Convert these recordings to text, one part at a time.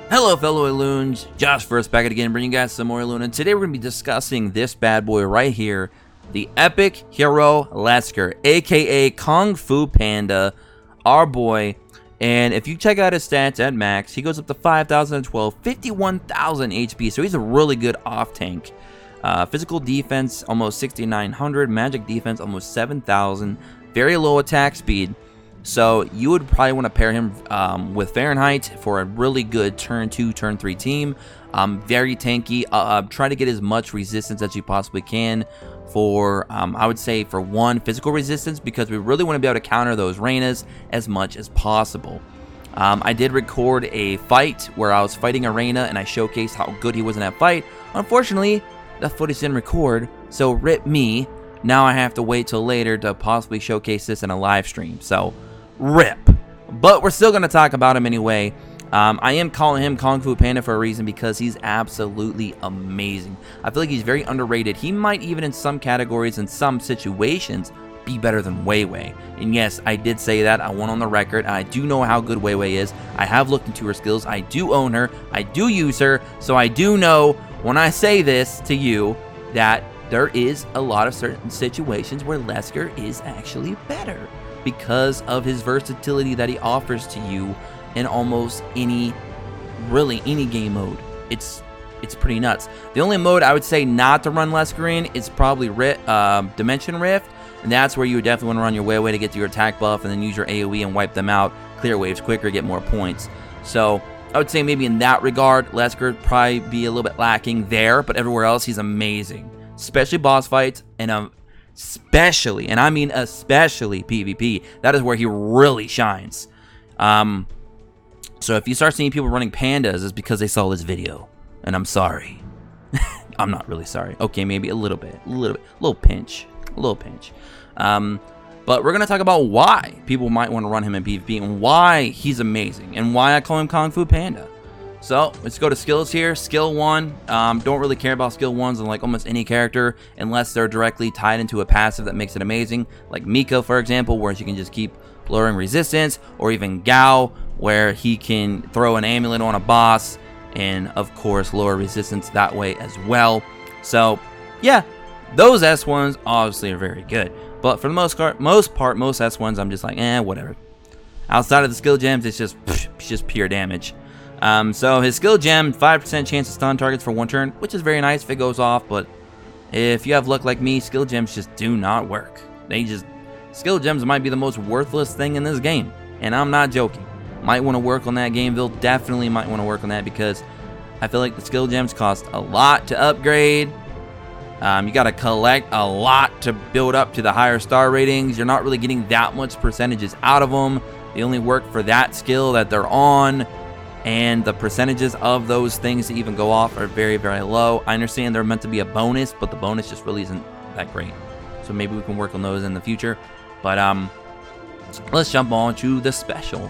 Hello fellow Elunes, Josh first back again, bringing you guys some more Elune, and today we're going to be discussing this bad boy right here, the epic hero Lasker, aka Kung Fu Panda, our boy. And if you check out his stats at max, he goes up to 5,012, 51,000 HP, so he's a really good off tank. Physical defense almost 6,900, magic defense almost 7,000, very low attack speed. So you would probably want to pair him with Fahrenheit for a really good turn 2, turn 3 team. Very tanky. Try to get as much resistance as you possibly can for, I would say, for one, physical resistance, because we really want to be able to counter those Reinas as much as possible. I did record a fight where I was fighting a Reina and I showcased how good he was in that fight. Unfortunately, the footage didn't record, so rip me. Now I have to wait till later to possibly showcase this in a live stream. So rip. But we're still going to talk about him anyway. I am calling him Kung Fu Panda for a reason, because he's absolutely amazing. I feel like he's very underrated. He might even in some categories, in some situations, be better than Wei Wei. And yes, I did say that. I went on the record, and I do know how good Wei Wei is. I have looked into her skills. I do own her. I do use her. So I do know when I say this to you that there is a lot of certain situations where Lasker is actually better, because of his versatility that he offers to you in almost any game mode. It's pretty nuts. The only mode I would say not to run Lasker in is probably Dimension Rift, and that's where you would definitely want to run your Wei Wei to get to your attack buff and then use your AoE and wipe them out, clear waves quicker, get more points. So I would say maybe in that regard, Lasker would probably be a little bit lacking there, but everywhere else he's amazing, especially boss fights, and especially, and I mean especially PvP. That is where he really shines. So if you start seeing people running pandas, it's because they saw this video, and I'm sorry. I'm not really sorry. Okay, maybe a little bit, a little pinch. But we're gonna talk about why people might want to run him in PvP, and why he's amazing, and why I call him Kung Fu Panda. So let's go to skills here. Skill 1, don't really care about skill 1s on like almost any character unless they're directly tied into a passive that makes it amazing, like Miko for example, where she can just keep lowering resistance, or even Gao, where he can throw an amulet on a boss and of course lower resistance that way as well. So yeah, those S1s obviously are very good, but for the most part most S1s I'm just like whatever. Outside of the skill gems, it's just pure damage. So his skill gem, 5% chance to stun targets for 1 turn, which is very nice if it goes off, but if you have luck like me, skill gems just do not work. Skill gems might be the most worthless thing in this game, and I'm not joking. Might want to work on that, Gameville. Definitely might want to work on that, because I feel like the skill gems cost a lot to upgrade. You got to collect a lot to build up to the higher star ratings. You're not really getting that much percentages out of them. They only work for that skill that they're on, and the percentages of those things to even go off are very, very low. I understand they're meant to be a bonus, but the bonus just really isn't that great. So maybe we can work on those in the future. But let's jump on to the special.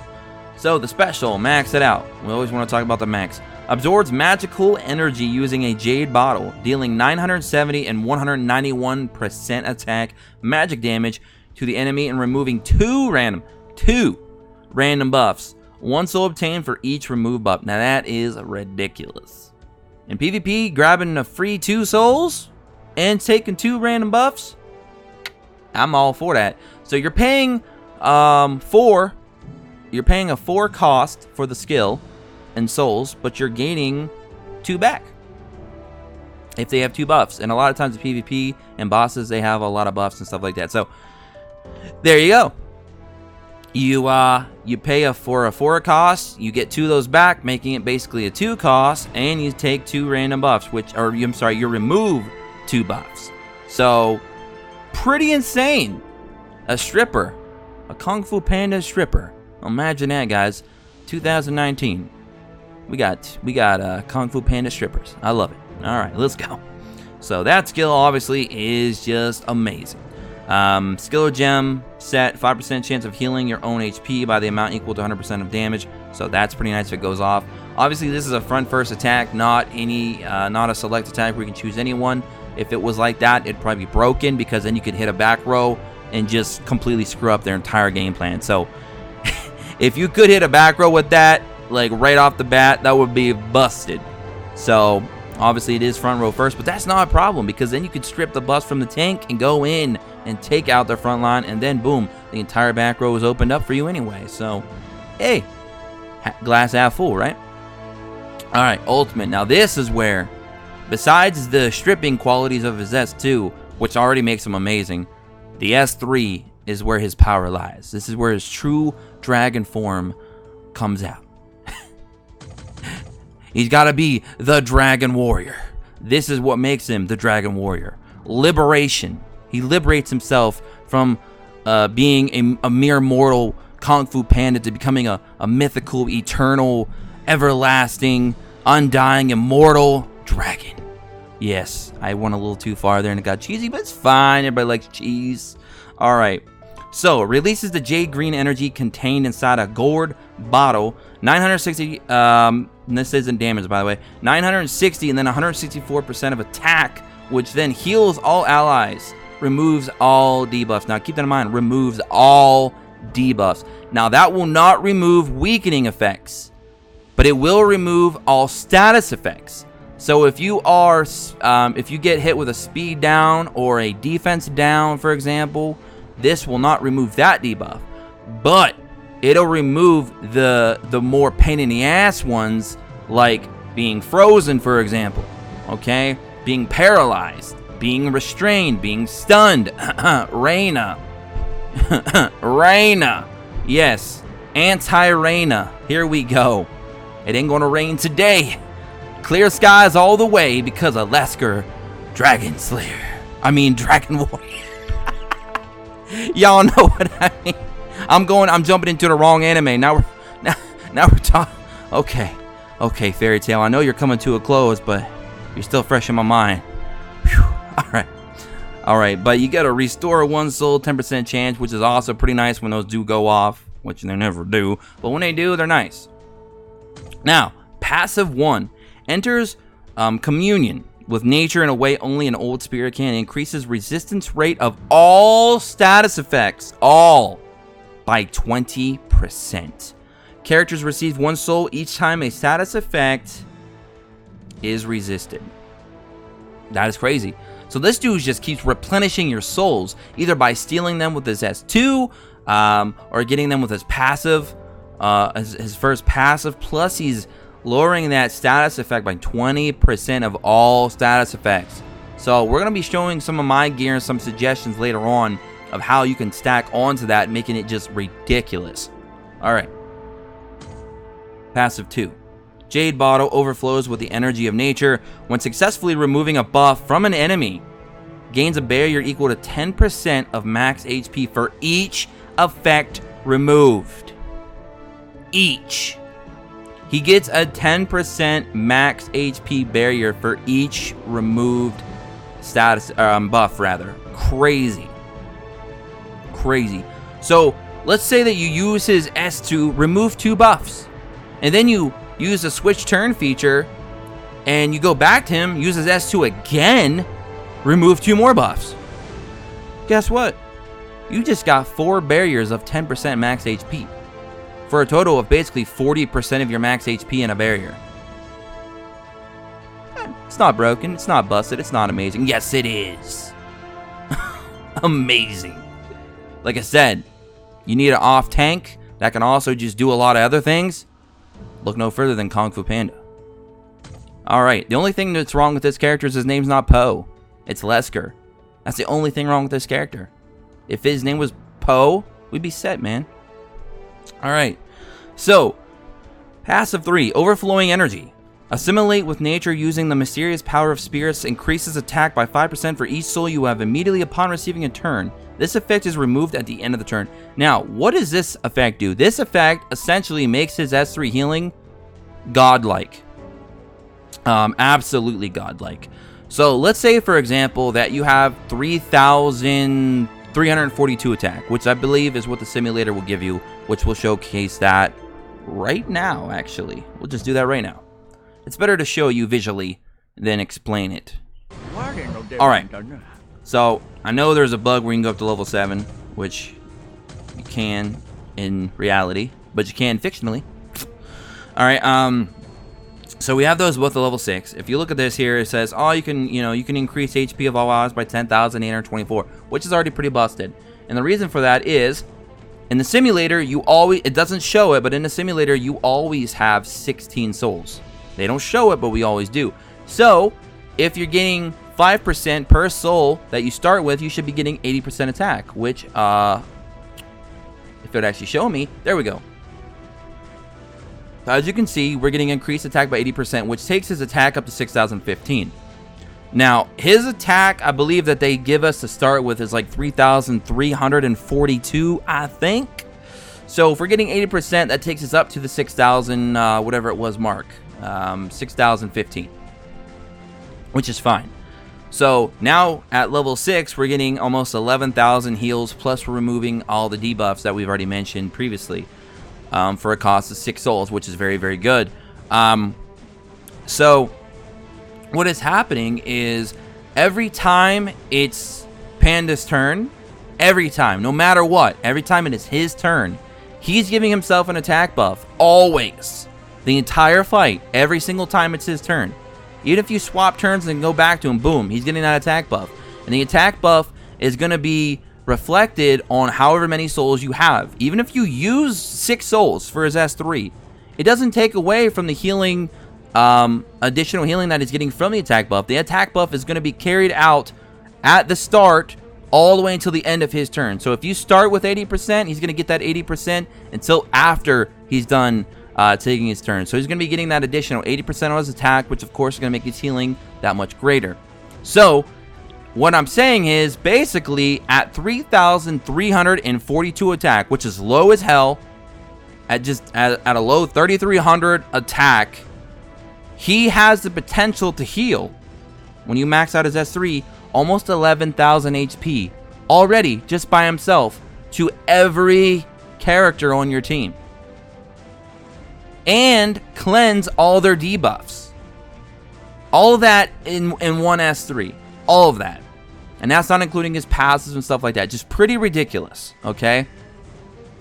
So the special, max it out. We always want to talk about the max. Absorbs magical energy using a Jade bottle, dealing 970 and 191% attack magic damage to the enemy, and removing two random buffs. 1 soul obtained for each removed buff. Now that is ridiculous. In PvP, grabbing a free 2 souls and taking 2 random buffs, I'm all for that. So you're paying a 4 cost for the skill and souls, but you're gaining 2 back if they have 2 buffs. And a lot of times in PvP and bosses, they have a lot of buffs and stuff like that. So there you go. You pay for a 4 cost, you get 2 of those back, making it basically a 2 cost, and you take 2 random buffs, you remove 2 buffs. So pretty insane. A stripper, a Kung Fu Panda stripper. Imagine that, guys. 2019. We got Kung Fu Panda strippers. I love it. All right, let's go. So that skill obviously is just amazing. Skill gem set, 5% chance of healing your own HP by the amount equal to 100% of damage. So that's pretty nice if it goes off. Obviously, this is a front first attack, not a select attack where you can choose anyone. If it was like that, it'd probably be broken, because then you could hit a back row and just completely screw up their entire game plan. So if you could hit a back row with that, like right off the bat, that would be busted. So obviously it is front row first, but that's not a problem because then you could strip the buffs from the tank and go in and take out their front line, and then boom, the entire back row is opened up for you anyway. So hey, glass half full, right? All right, ultimate. Now this is where, besides the stripping qualities of his S2, which already makes him amazing, the S3 is where his power lies. This is where his true dragon form comes out. He's got to be the Dragon Warrior. This is what makes him the Dragon Warrior. Liberation. He liberates himself from being a mere mortal Kung Fu Panda to becoming a mythical, eternal, everlasting, undying, immortal dragon. Yes, I went a little too far there and it got cheesy, but it's fine. Everybody likes cheese. All right. So, releases the Jade green energy contained inside a gourd bottle. 960, this isn't damage, by the way. 960 and then 164% of attack, which then heals all allies. Removes all debuffs. Now, keep that in mind. Removes all debuffs. Now, that will not remove weakening effects, but it will remove all status effects. So, if you are, if you get hit with a speed down or a defense down, for example, this will not remove that debuff, but it'll remove the more pain in the ass ones, like being frozen, for example, okay? Being paralyzed, being restrained, being stunned. Reina. Reina. Yes, anti-Reina. Here we go. It ain't gonna rain today. Clear skies all the way because of Lasker, Dragon Slayer. I mean, Dragon Warrior. Y'all know what I mean. I'm jumping into the wrong anime. Now we're talking. Okay, Fairy Tail. I know you're coming to a close, but you're still fresh in my mind. Whew. All right. But you gotta restore one soul, 10% chance, which is also pretty nice when those do go off, which they never do. But when they do, they're nice. Now, passive 1 enters communion with nature in a way only an old spirit can. Increases resistance rate of all status effects, all, by 20%. Characters receive 1 soul each time a status effect is resisted. That is crazy. So this dude just keeps replenishing your souls, either by stealing them with his S2, or getting them with his passive, his first passive, plus he's lowering that status effect by 20% of all status effects. So we're going to be showing some of my gear and some suggestions later on of how you can stack onto that, making it just ridiculous. Alright. Passive 2. Jade Bottle overflows with the energy of nature. When successfully removing a buff from an enemy, gains a barrier equal to 10% of max HP for each effect removed. Each. He gets a 10% max HP barrier for each removed status buff, rather. Crazy. So let's say that you use his S2, remove 2 buffs, and then you use the switch turn feature, and you go back to him, use his S2 again, remove 2 more buffs. Guess what? You just got 4 barriers of 10% max HP. For a total of basically 40% of your max HP in a barrier. It's not broken, it's not busted, it's not amazing. Yes, it is. Amazing. Like I said, you need an off tank that can also just do a lot of other things. Look no further than Kung Fu Panda. Alright, the only thing that's wrong with this character is his name's not Poe. It's Lescar. That's the only thing wrong with this character. If his name was Poe, we'd be set, man. Alright, so, passive 3, overflowing energy. Assimilate with nature using the mysterious power of spirits. Increases attack by 5% for each soul you have immediately upon receiving a turn. This effect is removed at the end of the turn. Now, what does this effect do? This effect essentially makes his S3 healing godlike. Absolutely godlike. So, let's say, for example, that you have 3,342 attack, which I believe is what the simulator will give you, which will showcase that right now, actually. We'll just do that right now. It's better to show you visually than explain it. Alright, so I know there's a bug where you can go up to level 7, which you can in reality, but you can fictionally. All right. So we have those both at level 6. If you look at this here, it says, oh, you can increase HP of all allies by 10,824, which is already pretty busted. And the reason for that is, in the simulator, it doesn't show it, but in the simulator, you always have 16 souls. They don't show it, but we always do. So, if you're getting 5% per soul that you start with, you should be getting 80% attack, which, if it would actually show me, there we go. As you can see, we're getting increased attack by 80%, which takes his attack up to 6,015. Now, his attack, I believe that they give us to start with is like 3,342, I think. So if we're getting 80%, that takes us up to the 6,000, whatever it was, mark. 6,015. Which is fine. So now at level 6, we're getting almost 11,000 heals, plus we're removing all the debuffs that we've already mentioned previously. For a cost of 6 souls, which is very, very good. So what is happening is every time it's Panda's turn, every time, no matter what, every time it is his turn, he's giving himself an attack buff. Always. The entire fight. Every single time it's his turn. Even if you swap turns and go back to him, boom, he's getting that attack buff. And the attack buff is going to be reflected on however many souls you have. Even if you use 6 souls for his S3, it doesn't take away from the healing, additional healing that he's getting from the attack buff. The attack buff is going to be carried out at the start all the way until the end of his turn. So if you start with 80%, he's going to get that 80% until after he's done taking his turn. So he's going to be getting that additional 80% on his attack, which of course is going to make his healing that much greater. So what I'm saying is, basically, at 3,342 attack, which is low as hell, at a low 3,300 attack, he has the potential to heal, when you max out his S3, almost 11,000 HP already, just by himself, to every character on your team. And cleanse all their debuffs. All of that in one S3. All of that. And that's not including his passes and stuff like that. Just pretty ridiculous, okay?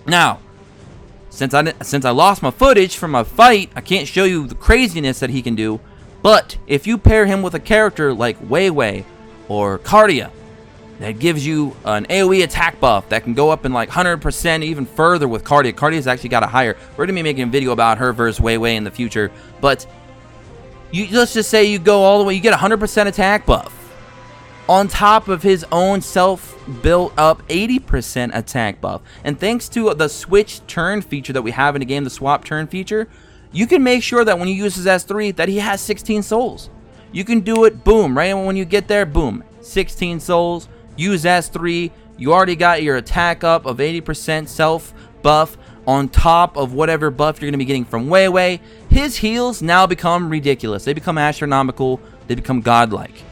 Now, since I lost my footage from my fight, I can't show you the craziness that he can do. But if you pair him with a character like Weiwei or Cardia, that gives you an AoE attack buff that can go up in like 100% even further with Cardia. Cardia's actually got a higher. We're going to be making a video about her versus Weiwei in the future. But let's just say you go all the way, you get 100% attack buff on top of his own self-built up 80% attack buff. And thanks to the switch turn feature that we have in the game, the swap turn feature, you can make sure that when you use his S3 that he has 16 souls. You can do it, boom, right when you get there, boom, 16 souls, use S3, you already got your attack up of 80% self buff on top of whatever buff you're going to be getting from Weiwei. His heals now become ridiculous. They become astronomical. They become godlike.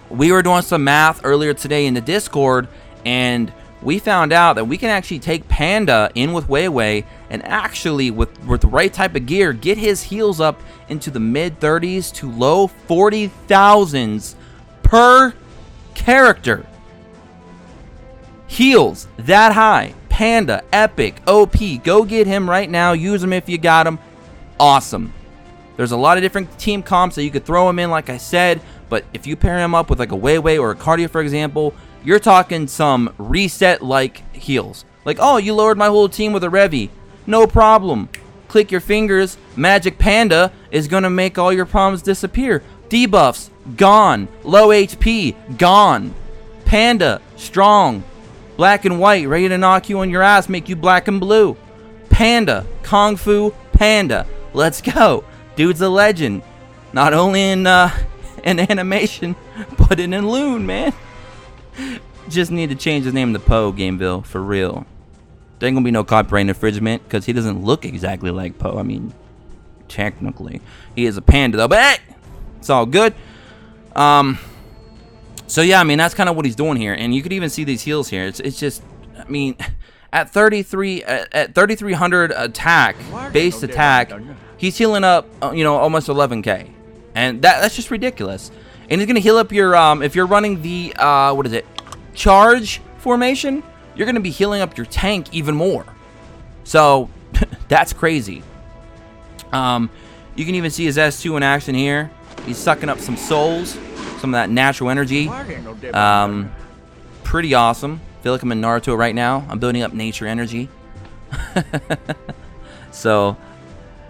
We were doing some math earlier today in the Discord, and we found out that we can actually take Panda in with Weiwei and actually, with the right type of gear, get his heals up into the mid-30s to low 40,000s per character. Heals that high. Panda, epic, OP. Go get him right now. Use him if you got him. Awesome. There's a lot of different team comps that you could throw him in, like I said. But if you pair him up with like a Weiwei or a Cardia, for example, you're talking some reset-like heals. Like, oh, you lowered my whole team with a Revi. No problem. Click your fingers. Magic Panda is going to make all your problems disappear. Debuffs, gone. Low HP, gone. Panda, strong. Black and white, ready to knock you on your ass, make you black and blue. Panda, Kung Fu Panda. Let's go. Dude's a legend. Not only in animation, but in Elune, man. Just need to change his name to Poe, Gameville, for real. There ain't gonna be no copyright infringement, because he doesn't look exactly like Poe. I mean, technically. He is a panda, though, but hey! It's all good. So yeah, I mean, that's kind of what he's doing here. And you could even see these heals here. It's just, I mean, at 3,300 attack, base attack, he's healing up, almost 11k. And that's just ridiculous. And he's going to heal up your, if you're running the, charge formation, you're going to be healing up your tank even more. So, that's crazy. You can even see his S2 in action here. He's sucking up some souls, some of that natural energy. Pretty awesome. Feel like I'm in Naruto right now. I'm building up nature energy. So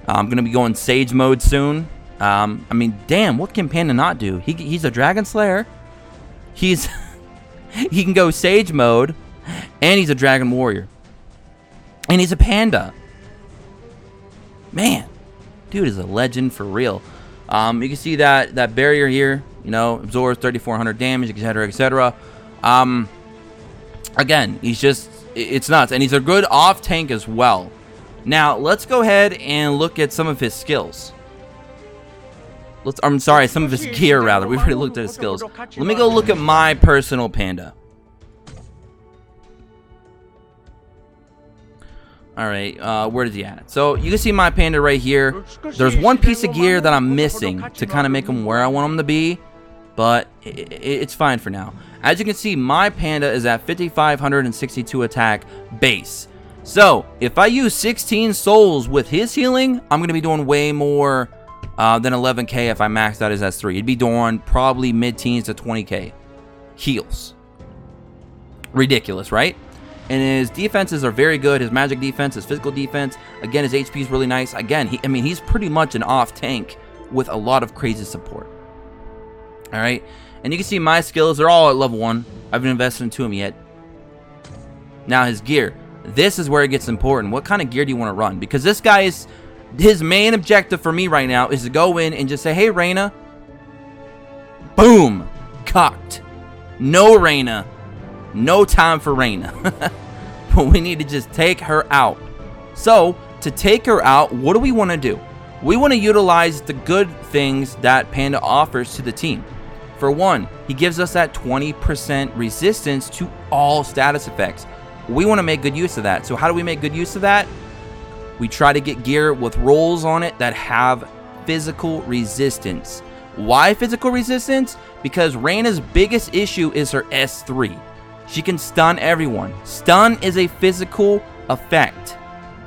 I'm gonna be going Sage mode soon. I mean, damn, what can Panda not do? He's a Dragon Slayer. He can go Sage mode, and he's a Dragon Warrior, and he's a Panda. Man, dude is a legend for real. You can see that barrier here, you know, absorbs 3,400 damage, etc., etc. Again, it's nuts, and he's a good off tank as well. Now, let's go ahead and look at some of his skills. I'm sorry, some of his gear, rather. We've already looked at his skills. Let me go look at my personal Panda. Alright, where is he at? So, you can see my Panda right here. There's one piece of gear that I'm missing to kind of make him where I want him to be. But it's fine for now. As you can see, my Panda is at 5,562 attack base. So, if I use 16 souls with his healing, I'm going to be doing way more than 11k if I maxed out his S3. It'd be doing probably mid-teens to 20k heals. Ridiculous, right? And his defenses are very good. His magic defense, his physical defense. Again, his HP is really nice. Again, he's pretty much an off tank with a lot of crazy support. Alright, and you can see my skills, they're all at level 1. I haven't invested into them yet. Now his gear. This is where it gets important. What kind of gear do you want to run? Because this guy is, his main objective for me right now is to go in and just say, hey Reina. Boom. Cocked. No Reina. No time for Reina. But we need to just take her out. So, to take her out, what do we want to do? We want to utilize the good things that Panda offers to the team. For one, he gives us that 20% resistance to all status effects. We want to make good use of that. So how do we make good use of that? We try to get gear with rolls on it that have physical resistance. Why physical resistance? Because Reina's biggest issue is her S3. She can stun everyone. Stun is a physical effect.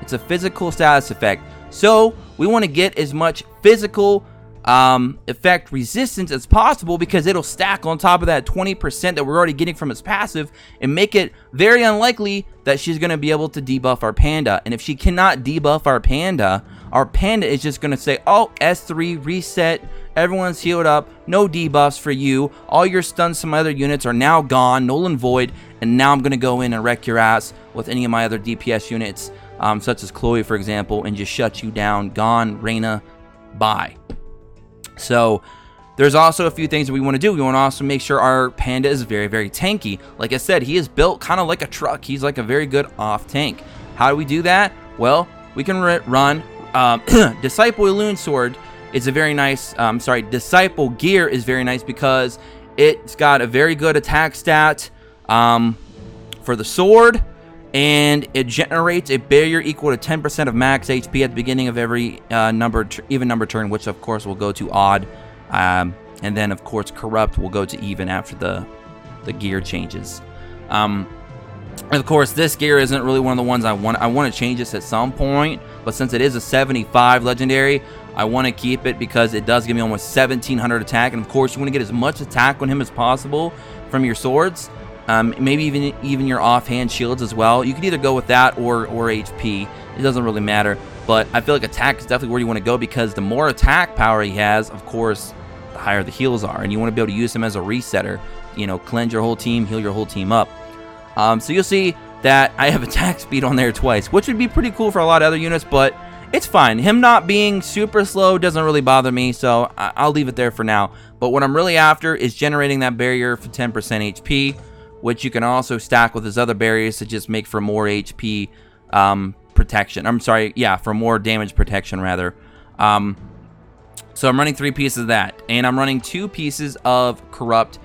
It's a physical status effect. So we want to get as much physical effect resistance as possible, because it'll stack on top of that 20% that we're already getting from his passive and make it very unlikely that she's going to be able to debuff our Panda. And if she cannot debuff our Panda is just going to say, oh, S3 reset, everyone's healed up, no debuffs for you, all your stuns from other units are now gone, null and void, and now I'm going to go in and wreck your ass with any of my other DPS units, such as Chloe, for example, and just shut you down. Gone, Reina, bye. So there's also a few things that we want to do. We want to also make sure our Panda is very, very tanky. Like I said, he is built kind of like a truck. He's like a very good off tank. How do we do that? Well, we can run Disciple Elune Sword is a very nice, Disciple Gear is very nice because it's got a very good attack stat for the sword, and it generates a barrier equal to 10% of max HP at the beginning of every even number turn, which of course will go to odd, and then of course corrupt will go to even after the gear changes. And of course, this gear isn't really one of the ones I want. I want to change this at some point, but since it is a 75 legendary, I want to keep it because it does give me almost 1,700 attack, and of course you want to get as much attack on him as possible from your swords. Maybe even your offhand shields as well. You could either go with that or HP. It doesn't really matter. But I feel like attack is definitely where you want to go, because the more attack power he has, of course, the higher the heals are. And you want to be able to use him as a resetter. You know, cleanse your whole team, heal your whole team up. So you'll see that I have attack speed on there twice, which would be pretty cool for a lot of other units, but it's fine. Him not being super slow doesn't really bother me, so I'll leave it there for now. But what I'm really after is generating that barrier for 10% HP, which you can also stack with his other barriers to just make for more HP protection. I'm sorry, yeah, for more damage protection, rather. So I'm running 3 pieces of that, and I'm running 2 pieces of corrupt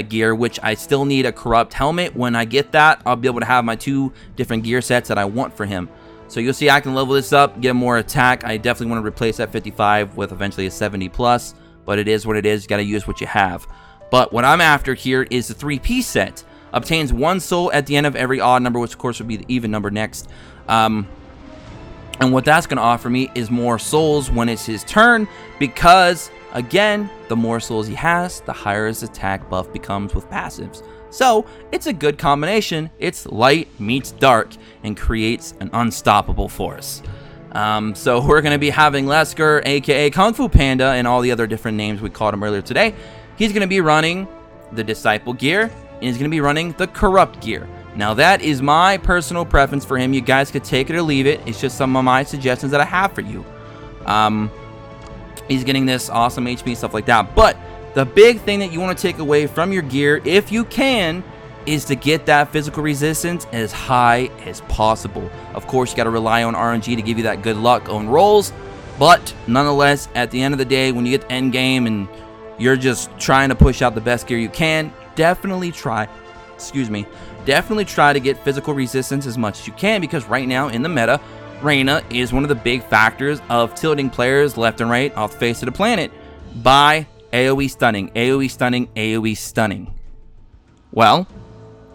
gear, which I still need a corrupt helmet. When I get that, I'll be able to have my 2 different gear sets that I want for him. So you'll see I can level this up, get more attack. I definitely want to replace that 55 with eventually a 70 plus, but it is what it is. You got to use what you have. But what I'm after here is the 3-piece set. Obtains 1 soul at the end of every odd number, which of course would be the even number next. And what that's going to offer me is more souls when it's his turn, because, again, the more souls he has, the higher his attack buff becomes with passives. So, it's a good combination. It's light meets dark and creates an unstoppable force. So, we're going to be having Lasker, aka Kung Fu Panda, and all the other different names we called him earlier today. He's going to be running the Disciple gear, and he's going to be running the Corrupt gear. Now, that is my personal preference for him. You guys could take it or leave it. It's just some of my suggestions that I have for you. He's getting this awesome HP and stuff like that. But the big thing that you want to take away from your gear, if you can, is to get that physical resistance as high as possible. Of course, you got to rely on RNG to give you that good luck on rolls. But nonetheless, at the end of the day, when you get to end game and you're just trying to push out the best gear you can, definitely try to get physical resistance as much as you can, because right now in the meta, Reina is one of the big factors of tilting players left and right off the face of the planet by AoE stunning, AoE stunning, AoE stunning. Well,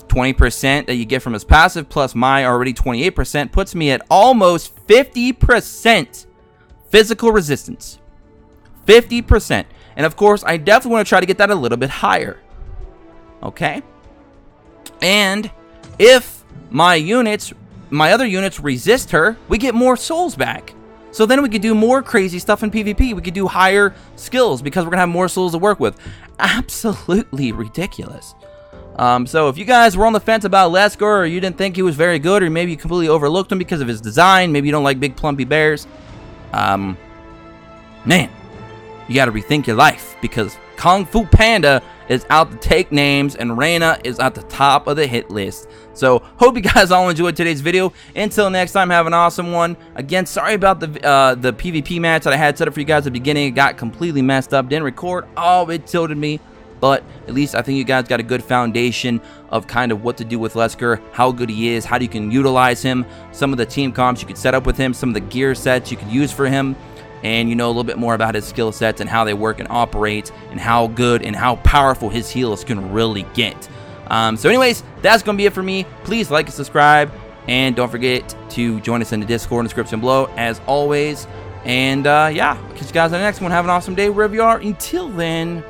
20% that you get from his passive plus my already 28% puts me at almost 50% physical resistance. 50%. And of course, I definitely want to try to get that a little bit higher. Okay? And if my other units resist her, we get more souls back. So then we could do more crazy stuff in PvP. We could do higher skills because we're going to have more souls to work with. Absolutely ridiculous. So if you guys were on the fence about Lescar, or you didn't think he was very good, or maybe you completely overlooked him because of his design, maybe you don't like big plumpy bears, man, you got to rethink your life, because Kung Fu Panda is out to take names, and Reina is at the top of the hit list. So, hope you guys all enjoyed today's video. Until next time, have an awesome one. Again, sorry about the PvP match that I had set up for you guys at the beginning. It got completely messed up. Didn't record. Oh, it tilted me. But at least I think you guys got a good foundation of kind of what to do with Lasker, how good he is, how you can utilize him, some of the team comps you could set up with him, some of the gear sets you could use for him, and you know a little bit more about his skill sets and how they work and operate, and how good and how powerful his heals can really get. So anyways, that's going to be it for me. Please like and subscribe, and don't forget to join us in the Discord in the description below, as always. And yeah, catch you guys on the next one. Have an awesome day wherever you are. Until then,